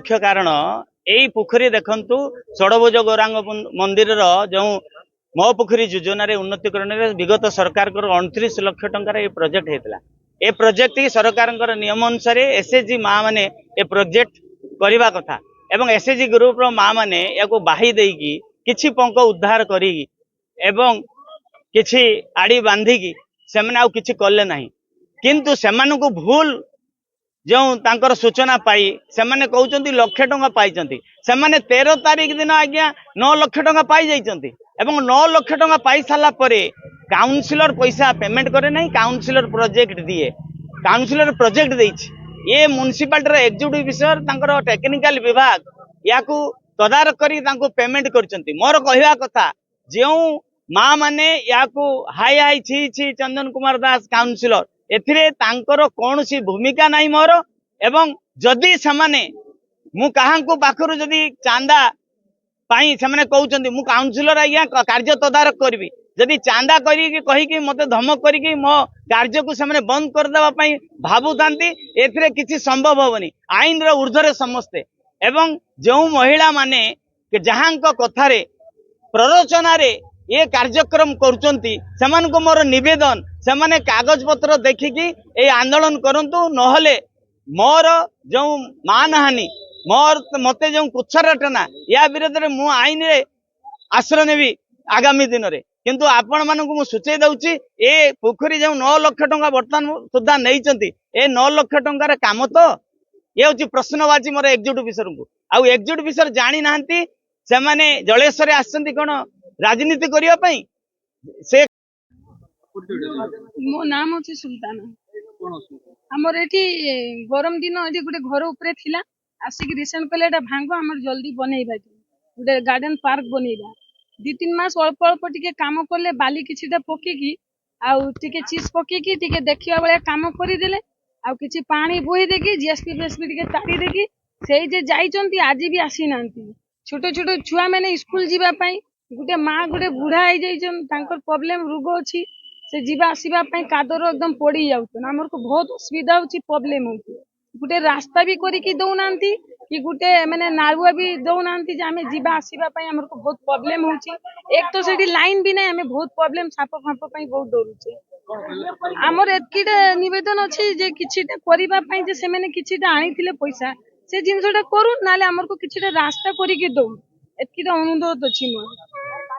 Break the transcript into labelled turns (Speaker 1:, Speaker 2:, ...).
Speaker 1: मुख्य कारण यही पोखरी देखंतु षडभुज गौरांग मंदिर जो मो पोखरी योजना उन्नतिकरण विगत सरकार 29 लाख टंकार ये प्रोजेक्ट होता ए प्रोजेक्ट ही सरकार नियम अनुसार एसएचजी माँ मैंने ए प्रोजेक्ट करने कथा एवं एसएचजी ग्रुप रो माँ मैंने या बाही देकी किछि पंक उद्धार करी एवं किछि आड़ी बांधिकी से मैंने आउ किछि कले नहीं किंतु सेमानकु भूल जो तांकर सूचना पाई से मैंने कहते लक्षे टंका पाई से 13 तारीख दिन आज्ञा 9 लाख टंका पाई जाइछंती एवं 9 लाख टंका पाई सारा परे काउंसिलर पैसा पेमेंट करे नहीं काउंसिलर प्रोजेक्ट दिए काउंसिलर प्रोजेक्ट देछि ये म्युनिसिपालिटी एग्जीक्यूटिव विषय तांकर टेक्निकल विभाग याकू तदारक करी तांको पेमेंट करछंती मोर कहवा कथा जो माँ माने याकू हाई हाई छी छी चंदन कुमार दास काउंसिलर एथिरे तांकर कौन सी भूमिका नहीं मोर एवं जदि समाने मु काहांकु पाखरु जदि चांदा पाई से माने कहउचंदी मु काउंसिलर आज्ञा कार्य तदारक करबी जदि चांदा करी कही कि मते धमक करी कि मो कार्य को से माने बंद कर देबा पई भाबुतांती एथिरे किछि संभव होबनी आईन रो ऊर्ध्वरे समस्ते एवं जो महिला माने के जहांको कथारे प्ररोचना रे ये कार्यक्रम करुचंती सेमानको मोर निवेदन से माने कागज पत्र देखिकी ए आंदोलन करंतु नहले मोर जो मानहानि मोर मते जो कुछरटना या विरोध में मु आईन रे आश्रय नेबी आगामी दिन रे किंतु आपण मानकु मु सूचय दउची ए पोखरी जो 9 लाख टंका वर्तमान सुधा नैचंती ए 9 लाख टंकार काम तो ये होची प्रश्नवाची मोर एग्जीक्यूटिव विषय को आउ एग्जीक्यूटिव विषय जानी नाहंती से माने जलेश्वर आछंती कोन राजनीति करिया पई से
Speaker 2: मो नाम होची सुल्ताना हमर एठी गरम दिन एठी गुटे घर ऊपर थिला आसिक रिसेंट कले एटा भांगो हमर जल्दी बनेइबा गुटे गार्डन पार्क बनेइबा 2-3 मास अल्प अल्प टिके काम करले बाली किछिटा पकेकी आउ टिके चीज पकेकी टिके देखिबा बेले काम करि देले आउ किछि पानी बोहि देकी जीएसपी बेसपी टिके ताड़ी देकी सेई जे जाइचंती आजि भी आसी नांती छोटो छोटो छुआ माने स्कूल जीवा पई गुटे माँ गुटे बुढ़ा हो जाइछन तांकर प्रॉब्लम रोग अछि से जीवा आसीबा पई कादर एकदम पड़ी जाउछन हमर को बहुत असुविधा होछि प्रॉब्लम होछि गुटे रास्ता भी करी कि दउ नांती कि गुटे माने नारुआ भी दउ नांती जे हमें जीवा आसीबा पई हमर को बहुत प्रॉब्लम होछि एक तो सेठी लाइन भी नै हमें बहुत प्रॉब्लम साप फाप पई बहुत डरुछे हमर एतकीटा निवेदन अछि जे किछिटा करिबा पई जे से माने किछिटा आनिथिले पैसा से जिनसटा करू नाले हमर को किछिटा रास्ता करी कि दउ एतकीटा अनुरोध अछि मोर।